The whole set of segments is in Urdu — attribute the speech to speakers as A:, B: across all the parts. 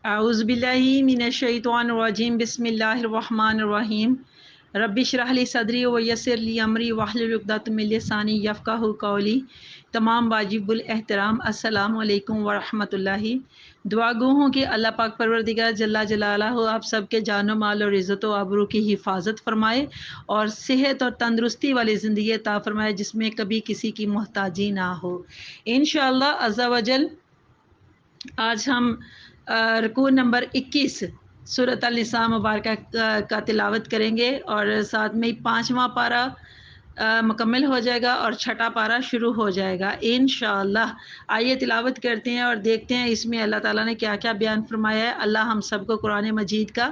A: اعوذ باللہ من الشیطان الرجیم بسم اللہ الرحمن الرحیم رب اشرح لی صدری ویسر لی امری واحلل عقدۃ من لسانی یفقہوا قولی۔ تمام واجب الاحترام السلام علیکم ورحمۃ اللہ۔ دعا گو ہوں کہ اللہ پاک پروردگار جل جلالہ آپ سب کے جان و مال اور عزت و آبرو کی حفاظت فرمائے اور صحت اور تندرستی والی زندگی عطا فرمائے جس میں کبھی کسی کی محتاجی نہ ہو انشاءاللہ عز و جل۔ آج ہم رکوع نمبر 21 سورۃ النساء مبارکہ کا تلاوت کریں گے اور ساتھ میں 5واں پارہ مکمل ہو جائے گا اور 6واں پارہ شروع ہو جائے گا انشاءاللہ۔ آئیے تلاوت کرتے ہیں اور دیکھتے ہیں اس میں اللہ تعالیٰ نے کیا کیا بیان فرمایا ہے۔ اللہ ہم سب کو قرآن مجید کا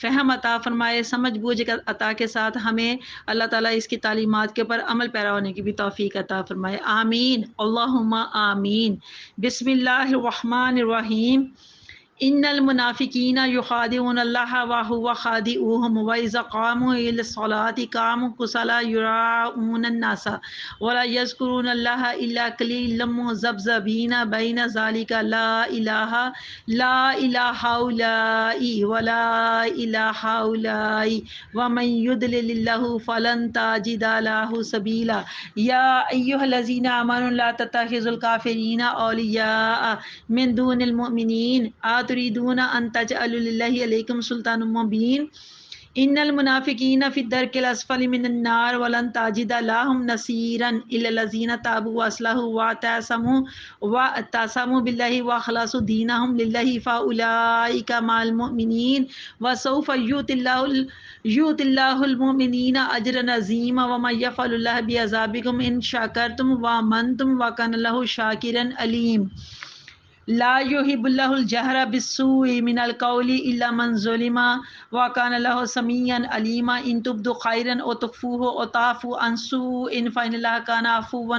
A: فہم عطا فرمائے، سمجھ بوجھ عطا کے ساتھ ہمیں اللہ تعالیٰ اس کی تعلیمات کے اوپر عمل پیرا ہونے کی بھی توفیق عطا فرمائے، آمین اللہم آمین۔ بسم اللہ الرحمن الرحیم۔ ان المنافقین یخادعون اللہ وهو خادعوهم واذا قاموا الى الصلاة قاموا كسالى يراءون الناس ولا يذكرون الله الا قليلا مذبذبين بين ذلك لا اله هؤلاء ولا اله هؤلاء ومن يضلل الله فلن تجد له سبيلا يا ايها الذين امنوا لا تتخذوا الكافرين اولياء من دون المؤمنين تريدون ان تجعلوا لله عليكم سلطان مبين ان المنافقین فی الدرک الاسفل من النار ولن تجد لهم نصيرا الا الذين تابوا واصلحوا واعتصموا بالله واخلصوا دينهم لله فاولئك مع المؤمنين وسوف يؤتي الله المؤمنين اجرا عظيما وما يفعل الله بعذابكم ان شكرتم وآمنتم وكان الله شاكرا عليم۔ لا يحب الله الجهر بالسوء من القول الا من ظلم وكان الله سميعا عليما ان تبدوا خيرا او تخفوه او تعفوا عن سوء فإن الله كان عفوا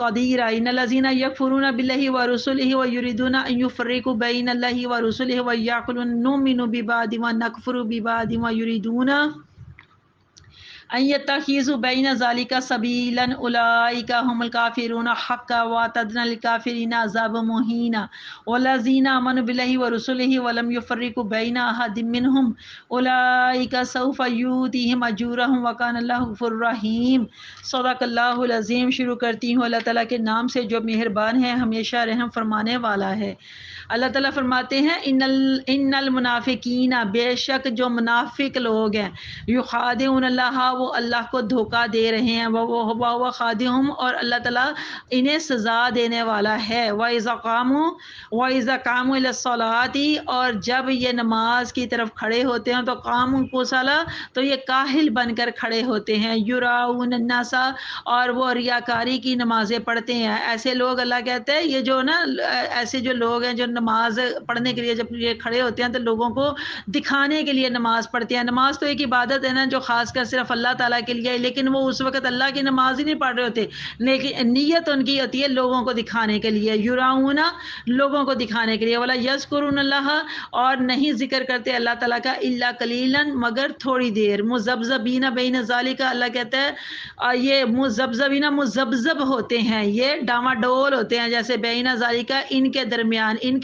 A: قديرا ان الذين يكفرون بالله ورسله ويريدون ان يفرقوا بين الله ورسله ويقولون نؤمن ببعض ونكفر ببعض ويريدون ان يتخذوا بين ذلك سبيلا اولئك هم الكافرون حقا واعتدنا للكافرين عذابا مهينا والذين امنوا بالله ورسله ولم يفرقوا بين احد منهم اولئك سوف يؤتيهم اجورهم وكان الله غفور رحيم۔ صدق اللہ العظیم۔ شروع کرتی ہوں اللہ تعالیٰ کے نام سے جو مہربان ہے ہمیشہ رحم فرمانے والا ہے۔ اللہ تعالیٰ فرماتے ہیں ان المنافقین، بے شک جو منافق لوگ ہیں، یخادعون اللہ، وہ اللہ کو دھوکہ دے رہے ہیں، وہ خادعہم، اور اللہ تعالیٰ انہیں سزا دینے والا ہے۔ وَإِذَا قَامُوا إِلَى الصَّلَاةِ، اور جب یہ نماز کی طرف کھڑے ہوتے ہیں تو قاموا کسالى، تو یہ کاہل بن کر کھڑے ہوتے ہیں، یراؤون الناس، اور وہ ریاکاری کی نمازیں پڑھتے ہیں۔ ایسے لوگ اللہ کہتے ہیں یہ جو نا ایسے جو لوگ ہیں جو نماز پڑھنے کے لیے جب یہ کھڑے ہوتے ہیں تو لوگوں کو دکھانے کے لیے نماز پڑھتے ہیں۔ نماز تو ایک عبادت ہے نا جو خاص کر صرف اللہ تعالیٰ کے لیے ہے، لیکن وہ اس وقت اللہ کی نماز ہی نہیں پڑھ رہے ہوتے، لیکن نیت ان کی ہوتی ہے لوگوں کو دکھانے کے لیے، یراؤنا، لوگوں کو دکھانے کے لیے، ولا یذکرون اللہ، اور نہیں ذکر کرتے اللہ تعالیٰ کا، الا قلیلا، مگر تھوڑی دیر، مذبذبین بین ذالک، اللہ کہتا ہے یہ مذبذبین مذبذب ہوتے ہیں، یہ ڈاما ڈول ہوتے ہیں، جیسے بین ذالک، ان کے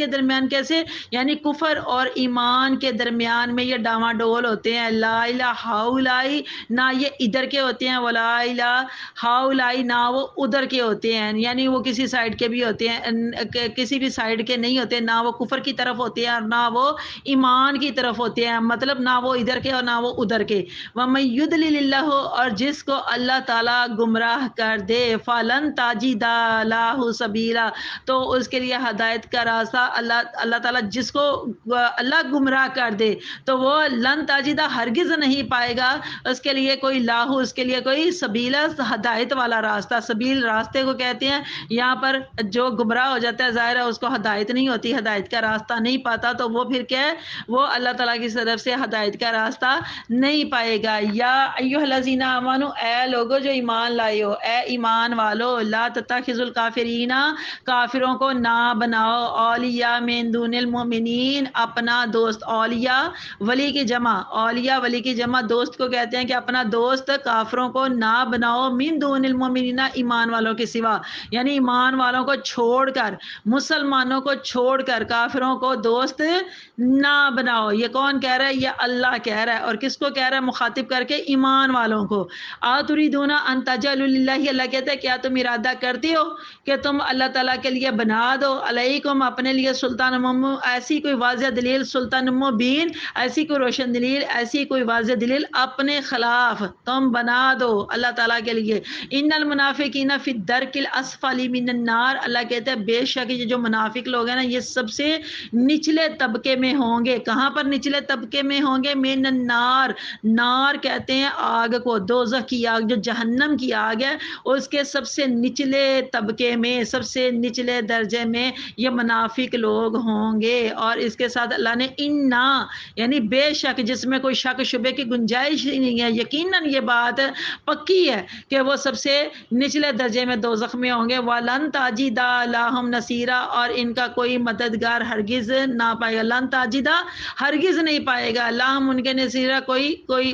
A: درمیان کیسے، یعنی کفر اور ایمان کے درمیان میں یہ ڈاما ڈول ہوتے ہیں۔ لا الہ ہؤلاء، نہ یہ ادھر کے ہوتے ہیں، ولا الہ ہؤلاء، نہ وہ ادھر کے ہوتے ہیں، یعنی وہ کسی سائڈ کے بھی ہوتے ہیں، کسی بھی سائڈ کے نہیں ہوتے، نہ وہ کفر کی طرف ہوتے ہیں اور نہ وہ ایمان کی طرف ہوتے ہیں، مطلب نہ وہ ادھر کے اور نہ وہ ادھر کے۔ وَمَن يُضْلِلِ اللَّهُ، اور جس کو اللہ تعالیٰ گمراہ کر دے، فَلَن تَجِدَ لَهُ سَبِيلًا، تو اس کے لیے ہدایت کا راستہ اللہ تعالیٰ جس کو اللہ گمراہ کر دے تو وہ لن تاجدہ ہرگز نہیں پائے گا اس کے لیے کوئی لاہو، اس کے لیے کوئی سبیلا، ہدایت والا راستہ۔ سبیل راستے کو کہتے ہیں، یہاں پر جو گمراہ ہو جاتا ہے ظاہر ہے اس کو ہدایت نہیں ہوتی، ہدایت کا راستہ نہیں پاتا، تو وہ پھر کیا ہے، وہ اللہ تعالیٰ کی طرف سے ہدایت کا راستہ نہیں پائے گا۔ یا ایھا الذین آمنوا، اے لوگو جو ایمان لائے ہو، اے ایمان والو، لا تتخذوا الکافرین، کافروں کو نہ بناؤ، اولیاء من دون المؤمنین، اپنا دوست، اولیاء ولی کی جمع، اولیاء ولی کی جمع، دوست کو کہتے ہیں کہ اپنا دوست کافروں کو نہ بناؤ، من دون المؤمنین ایمان والوں کے سوا، یعنی ایمان والوں کو چھوڑ کر، مسلمانوں کو چھوڑ کر کافروں کو دوست نہ بناؤ۔ یہ کون کہہ رہا ہے؟ یہ اللہ کہہ رہا ہے، اور کس کو کہہ رہا ہے مخاطب کر کے؟ ایمان والوں کو۔ آتریدون ان تجعلوا للہ، اللہ کہتا ہے کیا تم ارادہ کرتی ہو کہ تم اللہ تعالیٰ کے لیے بنا دو علیکم اپنے لیے سلطان ایسی کوئی واضح دلیل، سلطان مبین، ایسی کوئی روشن دلیل، ایسی کوئی واضح دلیل اپنے خلاف تم بنا دو اللہ تعالیٰ کے لیے۔ ان المنافقین فی الدرک الاسفل من النار، اللہ کہتا ہے بے شک یہ جو منافق لوگ ہیں نا یہ سب سے نچلے طبقے میں ہوں گے۔ کہاں پر نچلے طبقے میں ہوں گے؟ من النار، نار کہتے ہیں آگ کو، دوزخ کی آگ جو جہنم کی آگ ہے اس کے سب سے نچلے طبقے میں، سب سے نچلے درجے میں یہ منافق لوگ ہوں گے۔ اور اس کے ساتھ اللہ نے انا یعنی بے شک، جس میں کوئی شک شبے کی گنجائش ہی نہیں ہے، یقیناً یہ بات پکی ہے کہ وہ سب سے نچلے درجے میں دوزخ میں ہوں گے۔ وَلَن تَجِدَ لَهُمْ نَصِيرًا، اور ان کا کوئی مددگار ہرگز نہ پائے گا۔ لن تاجدہ ہرگز نہیں پائے گا، لہم ان کے نصیرہ کوئی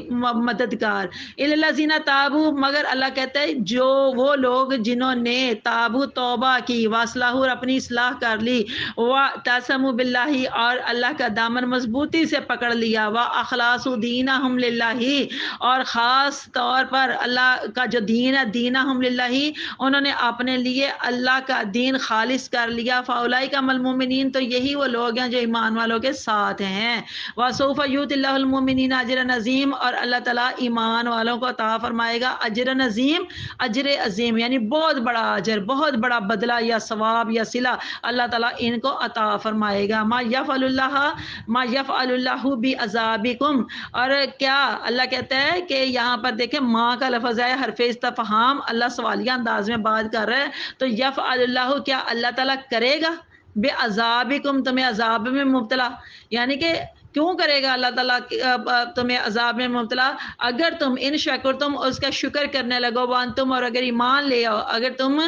A: مددگار، الذین تابوا، مگر اللہ کہتا ہے جو وہ لوگ جنہوں نے تابو توبہ کی، واصلح اور اپنی اصلاح کر لی، واعتصموا باللہ اور اللہ کا دامن مضبوطی سے پکڑ لیا، واخلصوا دینہم للہ اور خاص طور پر اللہ کا جو دین ہے، دینہم للہ انہوں نے اپنے لیے اللہ کا دین خالص کر لیا، فاولئک هم المؤمنین، تو یہی وہ لوگ ہیں جو ایمان والوں کے ساتھ ہیں۔ وسوف یؤتی اللہ المؤمنین اجرا عظیم، اور اللہ تعالیٰ ایمان والوں کو عطا فرمائے گا اجر عظیم، اجر عظیم یعنی بہت بڑا اجر، بہت بڑا بدلہ یا ثواب یا صلہ اللہ تعالیٰ ان کو عطا فرمائے گا۔ ما یفعل اللہ بعذابکم، اور کیا اللہ کہتا ہے کہ یہاں پر دیکھیں ماں کا لفظ ہے حرف استفہام، اللہ سوالیہ انداز میں بات کر رہا ہے، تو یفعل اللہ، کیا اللہ تعالیٰ کرے گا بعذابکم، تمہیں عذاب میں مبتلا، یعنی کہ کیوں کرے گا اللہ تعالیٰ تمہیں عذاب میں مبتلا؟ اگر تم ان شکرتم اس کا شکر کرنے لگو، وانتم اور اگر ایمان لے آؤ، اگر تم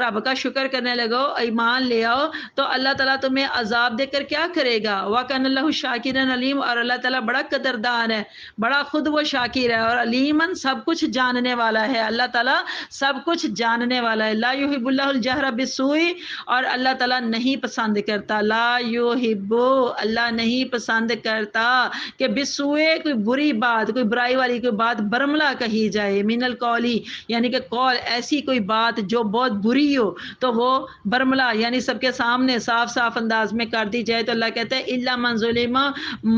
A: رب کا شکر کرنے لگو، ایمان لے آؤ، تو اللہ تعالیٰ تمہیں عذاب دے کر کیا کرے گا؟ وَكَانَ اللَّهُ شَاكِرًا عَلِيمًا، اور اللہ تعالیٰ بڑا قدردان ہے، بڑا خود وہ شاکر ہے، اور علیماً سب کچھ جاننے والا ہے، اللہ تعالیٰ سب کچھ جاننے والا ہے۔ لا يحب اللہ الجہر بالسوء، اور اللہ تعالیٰ نہیں پسند کرتا، لا يحب، اللہ نہیں پسند کرتا کہ بسوئے کوئی بری بات، کوئی برائی والی کوئی بات برملا کہی جائے، من القولی یعنی کہ قول، ایسی کوئی بات جو بہت بری ہو تو وہ برملا یعنی سب کے سامنے صاف صاف انداز میں کر دی جائے، تو اللہ کہتا ہے الا من ظلم،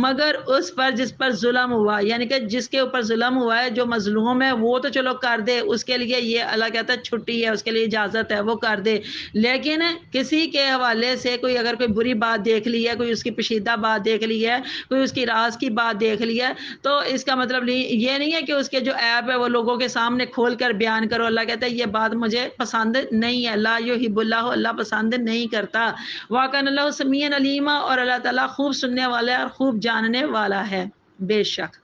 A: مگر اس پر جس پر ظلم ہوا، یعنی کہ جس کے اوپر ظلم ہوا ہے، جو مظلوم ہے وہ تو چلو کر دے، اس کے لیے یہ اللہ کہتا ہے چھٹی ہے، اس کے لیے اجازت ہے، وہ کر دے، لیکن کسی کے حوالے سے کوئی اگر کوئی بری بات دیکھ لی ہے، کوئی اس کی پشیدہ بات دیکھ لی ہے، کوئی اس کی راز کی بات دیکھ لی ہے، تو اس کا مطلب یہ نہیں ہے کہ اس کے جو عیب ہے وہ لوگوں کے سامنے کھول کر بیان کرو، اللہ کہتا ہے یہ بات مجھے پسند نہیں ہے، لا یحب اللہ، اللہ پسند نہیں کرتا، وَكَانَ اللَّهُ سَمِيعًا عَلِيمًا، اور اللہ تعالیٰ خوب سننے والا ہے اور خوب جاننے والا ہے۔ بے شک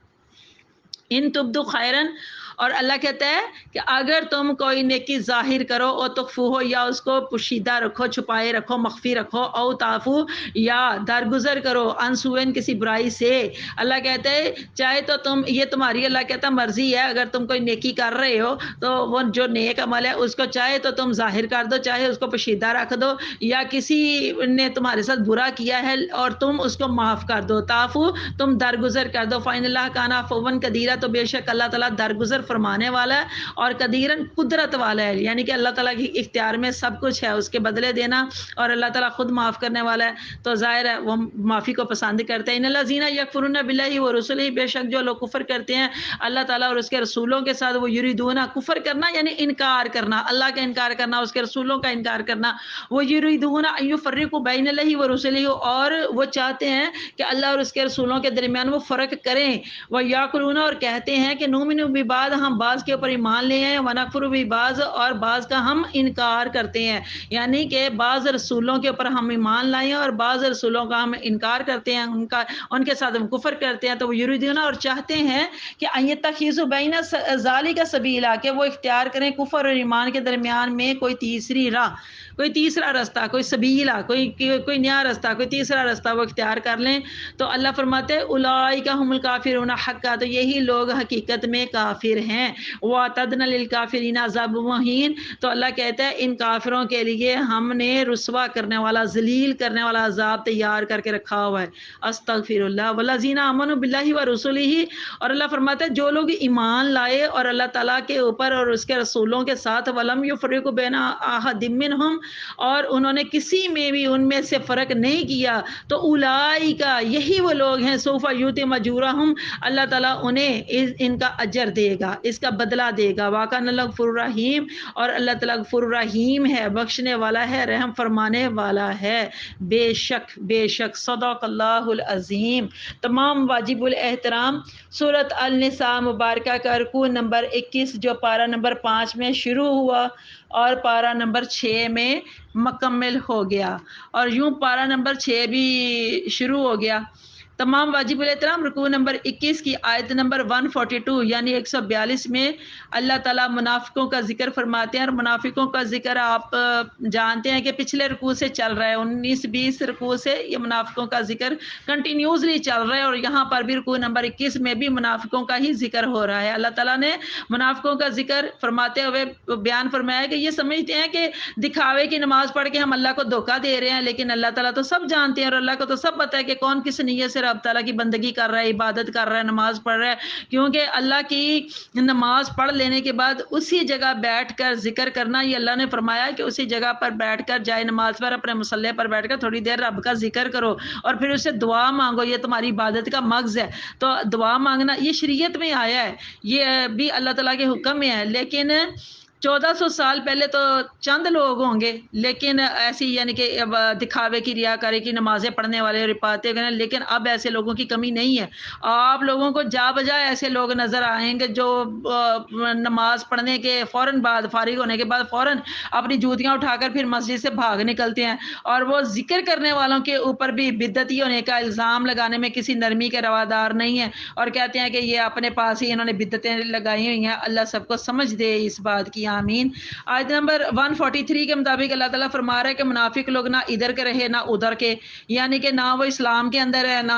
A: ان تبدو خیرن، اور اللہ کہتا ہے کہ اگر تم کوئی نیکی ظاہر کرو او تخفو ہو، یا اس کو پوشیدہ رکھو، چھپائے رکھو، مخفی رکھو، او تعفو یا درگزر کرو، انسوئن کسی برائی سے، اللہ کہتا ہے چاہے تو تم، یہ تمہاری اللہ کہتا ہے مرضی ہے، اگر تم کوئی نیکی کر رہے ہو تو وہ جو نیک عمل ہے اس کو چاہے تو تم ظاہر کر دو، چاہے اس کو پوشیدہ رکھ دو، یا کسی نے تمہارے ساتھ برا کیا ہے اور تم اس کو معاف کر دو، تعفو تم درگزر کر دو، فإن اللہ کان عفوا قدیرا، تو بے شک اللہ تعالیٰ درگزر فرمانے والا ہے اور قدیرن قدرت والا ہے، یعنی کہ اللہ تعالیٰ کی اختیار میں سب کچھ ہے، اس کے بدلے دینا، اور اللہ تعالیٰ خود معاف کرنے والا ہے، تو ظاہر ہے وہ معافی کو پسند کرتے ہیں۔ ان الذین یکفرون باللہ ورسلہ، بے شک جو لوگ کفر کرتے ہیں اللہ تعالیٰ اور اس کے رسولوں کے ساتھ، وہ یریدون، کفر کرنا یعنی انکار کرنا، اللہ کا انکار کرنا، اس کے رسولوں کا انکار کرنا، وہ یریدون ان یفرقوا بین اللہ ورسلہ، اور وہ چاہتے ہیں کہ اللہ اور اس کے رسولوں کے درمیان وہ فرق کریں، وہ یقولون، اور کہتے ہیں کہ نؤمن ببعض، ہم بعض کے اوپر ایمان لے ہیں، ونکفر ببعض، اور بعض کا ہم انکار کرتے ہیں، یعنی کہ بعض رسولوں کے اوپر ہم ایمان لائے ہیں اور بعض رسولوں کا ہم انکار کرتے ہیں، ان کے ساتھ ہم کفر کرتے ہیں، تو وہ یریدون، اور چاہتے ہیں کہ ان یتخذوا بین ذلک سبیلا، کہ وہ اختیار کریں کفر اور ایمان کے درمیان میں کوئی تیسری راہ، کوئی تیسرا راستہ، کوئی سبیلا، کوئی نیا راستہ، کوئی تیسرا راستہ وہ اختیار کر لیں تو اللہ فرماتے ہیں اولئک هم الکافرون حقا، تو یہی لوگ حقیقت میں کافر ہیں۔ وَأَعْتَدْنَا لِلْكَافِرِينَ عَذَابًا مُهِينًا، تو اللہ کہتا ہے ان کافروں کے لیے ہم نے رسوا کرنے والا، ذلیل کرنے والا عذاب تیار کر کے رکھا ہوا ہے۔ استغفر اللہ۔ والذین آمنوا باللہ ورسولہ، اور اللہ فرماتا ہے جو لوگ ایمان لائے اور اللہ تعالیٰ کے اوپر اور اس کے رسولوں کے ساتھ، ولم یفرقوا بین احد منہم، اور انہوں نے کسی میں بھی ان میں سے فرق نہیں کیا، تو اولئک، یہی وہ لوگ ہیں، سوف یؤتی اجورہم، اللہ تعالیٰ انہیں ان کا اجر دے گا، اس کا بدلہ دے گا۔ وَكَانَ اللَّهُ غَفُورًا رَحِيمًا، اور اللہ تعالیٰ غفور رحیم ہے، بخشنے والا ہے، رحم فرمانے والا ہے۔ بے شک صدق اللہ العظیم۔ تمام واجب الاحترام سورۃ النساء مبارکہ کا رکوع نمبر 21 جو پارہ نمبر 5 میں شروع ہوا اور پارہ نمبر 6 میں مکمل ہو گیا، اور یوں پارہ نمبر 6 بھی شروع ہو گیا۔ تمام واجب الاحترام رکوع نمبر 21 کی آیت نمبر 142 یعنی 142 میں اللہ تعالیٰ منافقوں کا ذکر فرماتے ہیں، اور منافقوں کا ذکر آپ جانتے ہیں کہ پچھلے رکوع سے چل رہا ہے، 19-20 رکوع سے یہ منافقوں کا ذکر کنٹینیوسلی چل رہا ہے، اور یہاں پر بھی رکوع نمبر 21 میں بھی منافقوں کا ہی ذکر ہو رہا ہے۔ اللہ تعالیٰ نے منافقوں کا ذکر فرماتے ہوئے بیان فرمایا کہ یہ سمجھتے ہیں کہ دکھاوے کی نماز پڑھ کے ہم اللہ کو دھوکہ دے رہے ہیں، لیکن اللہ تعالیٰ تو سب جانتے ہیں، اور اللہ کو تو سب پتہ ہے کہ کون کس نیت سے رب تعالیٰ کی بندگی کر رہا ہے، عبادت کر رہا ہے، نماز پڑھ رہا ہے، کیونکہ اللہ کی نماز پڑھ لینے کے بعد اسی جگہ بیٹھ کر ذکر کرنا، یہ اللہ نے فرمایا کہ اسی جگہ پر بیٹھ کر جائے نماز پر اپنے مصلی پر بیٹھ کر تھوڑی دیر رب کا ذکر کرو اور پھر اسے دعا مانگو، یہ تمہاری عبادت کا مغز ہے۔ تو دعا مانگنا یہ شریعت میں آیا ہے، یہ بھی اللہ تعالیٰ کے حکم میں ہے، لیکن 1400 سال پہلے تو چند لوگ ہوں گے، لیکن ایسی یعنی کہ دکھاوے کی ریاکاری کی نمازیں پڑھنے والے رپاتے گئے، لیکن اب ایسے لوگوں کی کمی نہیں ہے۔ آپ لوگوں کو جا بجائے ایسے لوگ نظر آئیں گے جو نماز پڑھنے کے فوراً بعد، فارغ ہونے کے بعد فوراً اپنی جوتیاں اٹھا کر پھر مسجد سے بھاگ نکلتے ہیں، اور وہ ذکر کرنے والوں کے اوپر بھی بدعتی ہونے کا الزام لگانے میں کسی نرمی کے روادار نہیں ہے، اور کہتے ہیں کہ یہ اپنے پاس ہی انہوں نے بدعتیں لگائی ہوئی ہیں۔ اللہ سب کو سمجھ دے اس بات کی، آمین۔ آیت نمبر 143 کے مطابق اللہ تعالیٰ فرما رہا ہے کہ منافق لوگ نہ ادھر کے رہے نہ ادھر کے، یعنی کہ نہ وہ اسلام کے اندر ہے نہ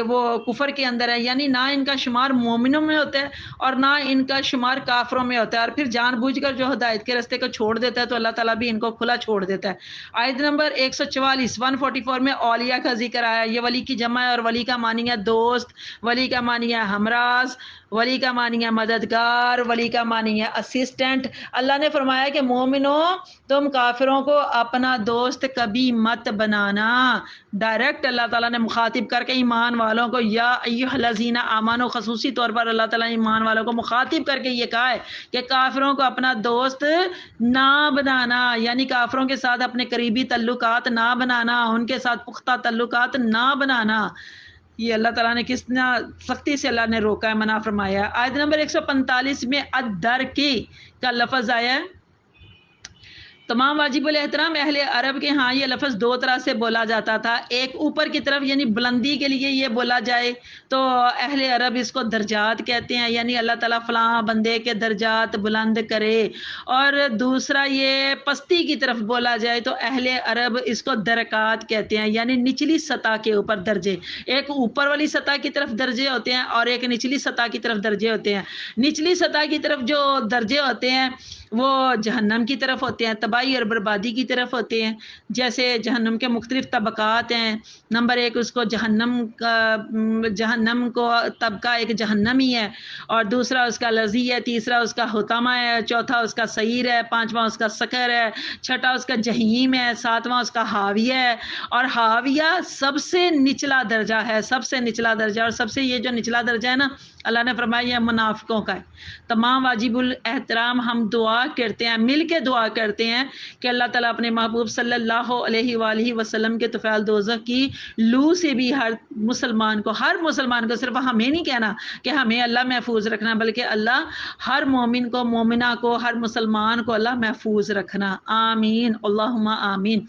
A: وہ کفر کے اندر ہے، یعنی نہ ان کا شمار مومنوں میں ہوتا ہے اور نہ ان کا شمار کافروں میں ہوتا ہے، اور پھر جان بوجھ کر جو ہدایت کے راستے کو چھوڑ دیتا ہے تو اللہ تعالیٰ بھی ان کو کھلا چھوڑ دیتا ہے۔ آیت نمبر 144 144 میں اولیاء کا ذکر آیا، یہ ولی کی جمع ہے، اور ولی کا معنی ہے دوست، ولی کا معنی ہے ہمراز، ولی کا معنی ہے مددگار، ولی کا معنی ہے اسسٹنٹ۔ اللہ نے فرمایا کہ مومنوں تم کافروں کو اپنا دوست کبھی مت بنانا۔ ڈائریکٹ اللہ تعالیٰ نے مخاطب کر کے ایمان والوں کو، یا ایھا الذین آمنوا، خصوصی طور پر اللہ تعالیٰ نے ایمان والوں کو مخاطب کر کے یہ کہا ہے کہ کافروں کو اپنا دوست نہ بنانا، یعنی کافروں کے ساتھ اپنے قریبی تعلقات نہ بنانا، ان کے ساتھ پختہ تعلقات نہ بنانا۔ یہ اللہ تعالیٰ نے کتنا سختی سے اللہ نے روکا ہے، منع فرمایا ہے۔ آیت نمبر 145 میں الدرکی کا لفظ آیا ہے۔ تمام واجب الاحترام اہل عرب کے ہاں یہ لفظ دو طرح سے بولا جاتا تھا، ایک اوپر کی طرف یعنی بلندی کے لیے یہ بولا جائے تو اہل عرب اس کو درجات کہتے ہیں، یعنی اللہ تعالیٰ فلاں بندے کے درجات بلند کرے، اور دوسرا یہ پستی کی طرف بولا جائے تو اہل عرب اس کو درکات کہتے ہیں، یعنی نچلی سطح کے اوپر درجے، ایک اوپر والی سطح کی طرف درجے ہوتے ہیں اور ایک نچلی سطح کی طرف درجے ہوتے ہیں۔ نچلی سطح کی طرف جو درجے ہوتے ہیں وہ جہنم کی طرف ہوتے ہیں، تباہی اور بربادی کی طرف ہوتے ہیں، جیسے جہنم کے مختلف طبقات ہیں۔ نمبر 1 اس کو جہنم کو طبقہ ایک جہنمی ہے، اور دوسرا اس کا لظی ہے، تیسرا اس کا حطمہ ہے، چوتھا اس کا سعیر ہے، پانچواں اس کا سقر ہے، چھٹا اس کا جہیم ہے، ساتواں اس کا حاویہ ہے، اور حاویہ سب سے نچلا درجہ ہے، سب سے نچلا درجہ، اور سب سے یہ جو نچلا درجہ ہے نا اللہ نے فرمایا یہ منافقوں کا ہے۔ تمام واجب الاحترام ہم دعا کرتے ہیں، مل کے دعا کرتے ہیں کہ اللہ تعالیٰ اپنے محبوب صلی اللہ علیہ وآلہ وسلم کے طفیل دوزخ کی لو سے بھی ہر مسلمان کو صرف ہمیں نہیں کہنا کہ ہمیں اللہ محفوظ رکھنا، بلکہ اللہ ہر مومن کو، مومنہ کو، ہر مسلمان کو اللہ محفوظ رکھنا، آمین اللہم آمین۔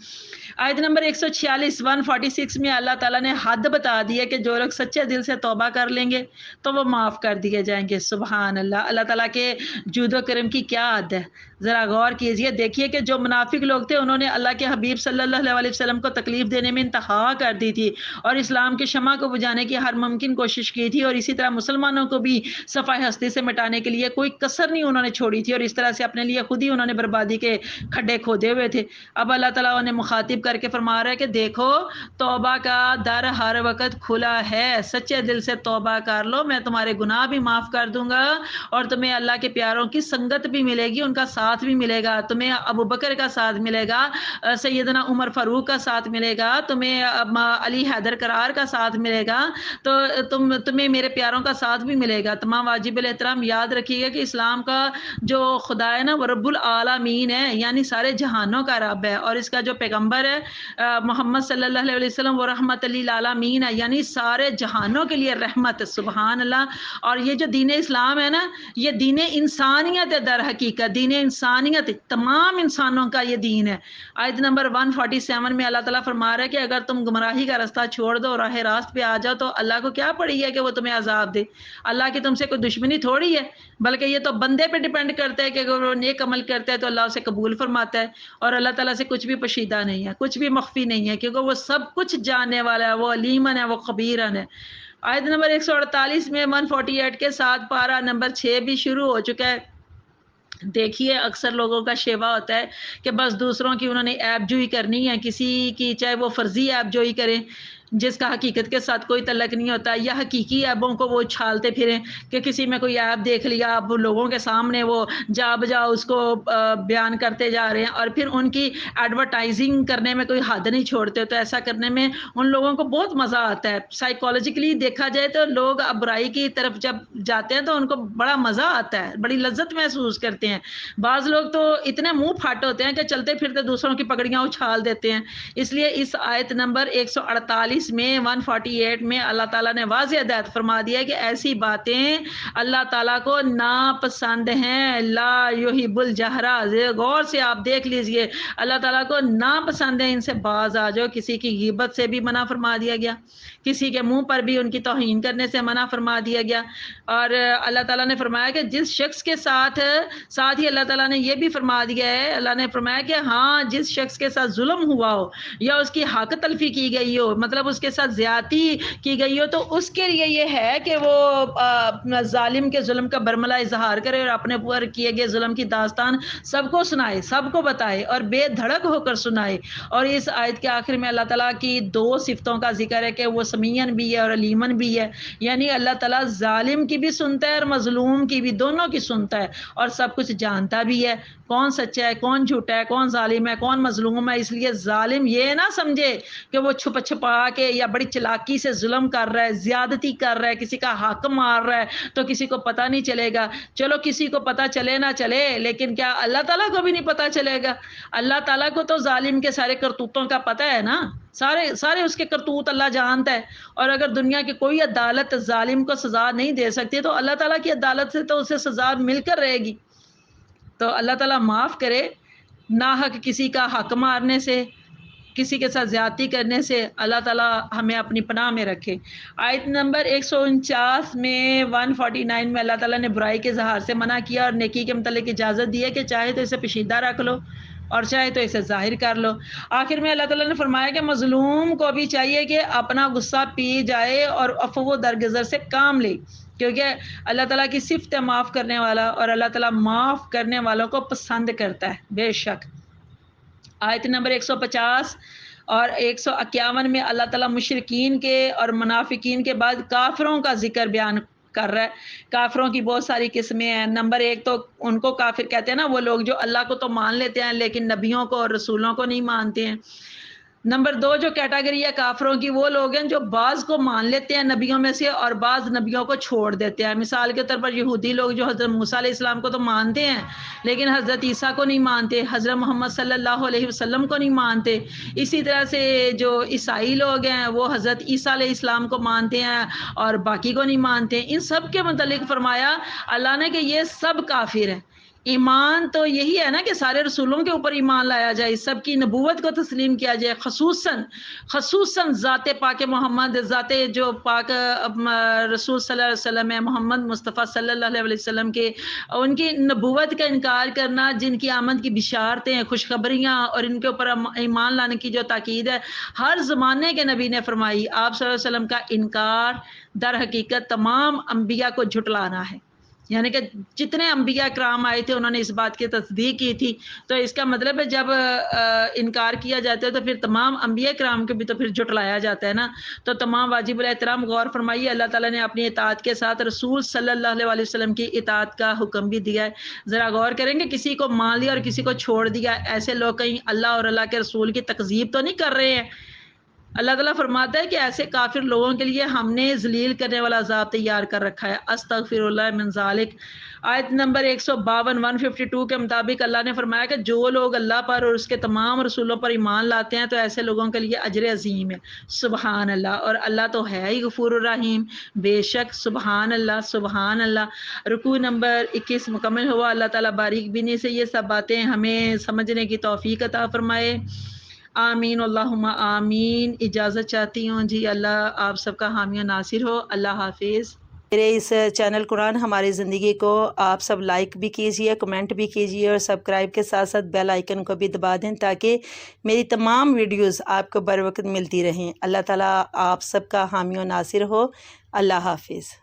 A: آیت نمبر 146 146 میں اللہ تعالیٰ نے حد بتا دی ہے کہ جو لوگ سچے دل سے توبہ کر لیں گے تو وہ معاف معاف کر دیے جائیں گے۔ سبحان اللہ، اللہ تعالیٰ کے جود و کرم کی کیا حد ہے، ذرا غور کیجئے، دیکھیے کہ جو منافق لوگ تھے انہوں نے اللہ کے حبیب صلی اللہ علیہ وسلم کو تکلیف دینے میں انتہا کر دی تھی اور اسلام کے شمع کو بجھانے کی ہر ممکن کوشش کی تھی، اور اسی طرح مسلمانوں کو بھی صفحہ ہستی سے مٹانے کے لیے کوئی کسر نہیں انہوں نے چھوڑی تھی، اور اس طرح سے اپنے لیے خود ہی انہوں نے بربادی کے کھڈے کھودے ہوئے تھے۔ اب اللہ تعالیٰ انہیں مخاطب کر کے فرما رہا ہے کہ دیکھو توبہ کا در ہر وقت کھلا ہے، سچے دل سے توبہ کر لو، میں تمہارے گناہ بھی معاف کر دوں گا اور تمہیں اللہ کے پیاروں کی سنگت بھی ملے گی، ان کا ساتھ بھی ملے گا، تمہیں ابو بکر کا ساتھ ملے گا، سیدنا عمر فاروق کا ساتھ ملے گا، تمہیں علی حیدر کرار کا ساتھ ملے گا، تو تمہیں میرے پیاروں کا ساتھ بھی ملے گا۔ تمام واجب الاحترام یاد رکھیے گا کہ اسلام کا جو خدا ہے نا وہ رب العالمین ہے، یعنی سارے جہانوں کا رب ہے، اور اس کا جو پیغمبر ہے محمد صلی اللہ علیہ وسلم وہ رحمت للعالمین ہے، یعنی سارے جہانوں کے لیے رحمت۔ سبحان اللہ۔ اور یہ جو دین اسلام ہے نا یہ دین انسانیت ہے، در حقیقت دین انسانیت، تمام انسانوں کا یہ دین ہے۔ آیت نمبر 147 میں اللہ تعالیٰ فرما رہا ہے کہ اگر تم گمراہی کا راستہ چھوڑ دو اور راہ راست پہ آ جاؤ تو اللہ کو کیا پڑی ہے کہ وہ تمہیں عذاب دے، اللہ کی تم سے کوئی دشمنی تھوڑی ہے، بلکہ یہ تو بندے پہ ڈیپینڈ کرتا ہے کہ اگر وہ نیک عمل کرتا ہے تو اللہ اسے قبول فرماتا ہے، اور اللہ تعالیٰ سے کچھ بھی پوشیدہ نہیں ہے، کچھ بھی مخفی نہیں ہے، کیونکہ وہ سب کچھ جاننے والا ہے، وہ علیمن ہے، وہ خبیرن ہے۔ آیت نمبر 148 میں 148 کے ساتھ پارہ نمبر 6 بھی شروع ہو چکا ہے۔ دیکھیے اکثر لوگوں کا شیوا ہوتا ہے کہ بس دوسروں کی انہوں نے عیب جوئی کرنی ہے، کسی کی چاہے وہ فرضی عیب جوئی کریں جس کا حقیقت کے ساتھ کوئی تعلق نہیں ہوتا، یا حقیقی عیبوں کو وہ چھالتے پھریں کہ کسی میں کوئی عیب دیکھ لیا اب لوگوں کے سامنے وہ جا بجا اس کو بیان کرتے جا رہے ہیں، اور پھر ان کی ایڈورٹائزنگ کرنے میں کوئی حد نہیں چھوڑتے، تو ایسا کرنے میں ان لوگوں کو بہت مزہ آتا ہے۔ سائیکالوجیکلی دیکھا جائے تو لوگ اب برائی کی طرف جب جاتے ہیں تو ان کو بڑا مزہ آتا ہے، بڑی لذت محسوس کرتے ہیں۔ بعض لوگ تو اتنے منہ پھاٹ ہوتے ہیں کہ چلتے پھرتے دوسروں کی پگڑیاں اچھال دیتے ہیں۔ اس لیے اس آیت نمبر 148 میں 148 میں اللہ تعالیٰ نے واضح ہدایت فرما دیا ہے کہ ایسی باتیں اللہ تعالیٰ کو ناپسند ہیں، لا یحب الجہرا، غور سے آپ دیکھ لیجئے، اللہ تعالیٰ کو ناپسند ہے، ان سے باز آ جاؤ۔ کسی کی غیبت سے بھی منع فرما دیا گیا، کسی کے منہ پر بھی ان کی توہین کرنے سے منع فرما دیا گیا، اور اللہ تعالیٰ نے فرمایا کہ جس شخص کے ساتھ ہی اللہ تعالیٰ نے یہ بھی فرما دیا ہے، اللہ نے فرمایا کہ ہاں جس شخص کے ساتھ ظلم ہوا ہو یا اس کی حق تلفی کی گئی ہو، مطلب اس کے ساتھ زیادتی کی گئی ہو، تو اس کے لیے یہ ہے کہ وہ ظالم کے ظلم کا برملا اظہار کرے اور اپنے اوپر کیے گئے ظلم کی داستان سب کو سنائے، سب کو بتائے اور بے دھڑک ہو کر سنائے۔ اور اس آیت کے آخر میں اللہ تعالیٰ کی 2 صفتوں کا ذکر ہے کہ وہ سمیعن بھی ہے اور علیمن بھی ہے، یعنی اللہ تعالیٰ ظالم کی بھی سنتا ہے اور مظلوم کی بھی، دونوں کی سنتا ہے اور سب کچھ جانتا بھی ہے، کون سچا ہے کون جھوٹا ہے، کون ظالم ہے کون مظلوم ہے۔ اس لیے ظالم یہ نہ سمجھے کہ وہ چھپا کے یا بڑی چلاکی سے ظلم کر رہا ہے، زیادتی کر رہا ہے، کسی کا حق مار رہا ہے تو کسی کو پتہ نہیں چلے گا۔ چلو کسی کو پتہ چلے نہ چلے، لیکن کیا اللہ تعالیٰ کو بھی نہیں پتہ چلے گا؟ اللہ تعالیٰ کو تو ظالم کے سارے کرتوتوں کا پتہ ہے نا، سارے اس کے کرتوت اللہ جانتا ہے، اور اگر دنیا کی کوئی عدالت ظالم کو سزا نہیں دے سکتی تو اللہ تعالیٰ کی عدالت سے تو اسے سزا مل کر رہے گی۔ تو اللہ تعالیٰ معاف کرے، ناحق کسی کا حق مارنے سے، کسی کے ساتھ زیادتی کرنے سے اللہ تعالیٰ ہمیں اپنی پناہ میں رکھے۔ آیت نمبر 149 میں 149 میں اللہ تعالیٰ نے برائی کے اظہار سے منع کیا اور نیکی کے متعلق اجازت دی ہے کہ چاہے تو اسے پوشیدہ رکھ لو اور چاہے تو اسے ظاہر کر لو۔ آخر میں اللہ تعالیٰ نے فرمایا کہ مظلوم کو بھی چاہیے کہ اپنا غصہ پی جائے اور عفو و درگزر سے کام لے، کیونکہ اللہ تعالیٰ کی صفت ہے معاف کرنے والا، اور اللہ تعالیٰ معاف کرنے والوں کو پسند کرتا ہے بے شک۔ آیت نمبر 150 اور 151 میں اللہ تعالیٰ مشرکین کے اور منافقین کے بعد کافروں کا ذکر بیان کر رہا ہے۔ کافروں کی بہت ساری قسمیں ہیں۔ نمبر 1 تو ان کو کافر کہتے ہیں نا، وہ لوگ جو اللہ کو تو مان لیتے ہیں لیکن نبیوں کو اور رسولوں کو نہیں مانتے ہیں۔ نمبر 2 جو کیٹیگری ہے کافروں کی، وہ لوگ ہیں جو بعض کو مان لیتے ہیں نبیوں میں سے اور بعض نبیوں کو چھوڑ دیتے ہیں۔ مثال کے طور پر یہودی لوگ جو حضرت موسیٰ علیہ السلام کو تو مانتے ہیں لیکن حضرت عیسیٰ کو نہیں مانتے، حضرت محمد صلی اللہ علیہ وسلم کو نہیں مانتے۔ اسی طرح سے جو عیسائی لوگ ہیں وہ حضرت عیسیٰ علیہ السلام کو مانتے ہیں اور باقی کو نہیں مانتے۔ ان سب کے متعلق فرمایا اللہ نے کہ یہ سب کافر ہیں، ایمان تو یہی ہے نا کہ سارے رسولوں کے اوپر ایمان لایا جائے، سب کی نبوت کو تسلیم کیا جائے، خصوصاً ذات پاک محمد، ذات جو پاک رسول صلی اللہ علیہ وسلم ہے، محمد مصطفیٰ صلی اللہ علیہ وسلم کے، ان کی نبوت کا انکار کرنا، جن کی آمد کی بشارتیں، خوشخبریاں اور ان کے اوپر ایمان لانے کی جو تاکید ہے ہر زمانے کے نبی نے فرمائی، آپ صلی اللہ علیہ وسلم کا انکار در حقیقت تمام انبیاء کو جھٹلانا ہے، یعنی کہ جتنے انبیاء کرام آئے تھے انہوں نے اس بات کی تصدیق کی تھی، تو اس کا مطلب ہے جب انکار کیا جاتا ہے تو پھر تمام انبیاء کرام کو بھی تو پھر جھٹلایا جاتا ہے نا۔ تو تمام واجب الاحترام غور فرمائیے، اللہ تعالیٰ نے اپنی اطاعت کے ساتھ رسول صلی اللہ علیہ وسلم کی اطاعت کا حکم بھی دیا ہے۔ ذرا غور کریں گے، کسی کو مان لیا اور کسی کو چھوڑ دیا، ایسے لوگ کہیں اللہ اور اللہ کے رسول کی تکذیب تو نہیں کر رہے ہیں؟ اللہ تعالیٰ فرماتا ہے کہ ایسے کافر لوگوں کے لیے ہم نے ذلیل کرنے والا عذاب تیار کر رکھا ہے۔ استغفر اللہ من ذالک۔ آیت نمبر 152 152 کے مطابق اللہ نے فرمایا کہ جو لوگ اللہ پر اور اس کے تمام رسولوں پر ایمان لاتے ہیں تو ایسے لوگوں کے لیے اجر عظیم ہے۔ سبحان اللہ، اور اللہ تو ہے ہی غفور الرحیم، بے شک، سبحان اللہ سبحان اللہ۔ رکوع نمبر 21 مکمل ہوا۔ اللہ تعالیٰ باریک بینی سے یہ سب باتیں ہمیں سمجھنے کی توفیق عطا فرمائے، آمین اللہم آمین۔ اجازت چاہتی ہوں جی، اللہ آپ سب کا حامی و ناصر ہو، اللہ حافظ۔ میرے اس چینل قرآن ہماری زندگی کو آپ سب لائک بھی کیجئے، کمنٹ بھی کیجئے اور سبسکرائب کے ساتھ ساتھ بیل آئیکن کو بھی دبا دیں تاکہ میری تمام ویڈیوز آپ کو بر وقت ملتی رہیں۔ اللہ تعالیٰ آپ سب کا حامی و ناصر ہو، اللہ حافظ۔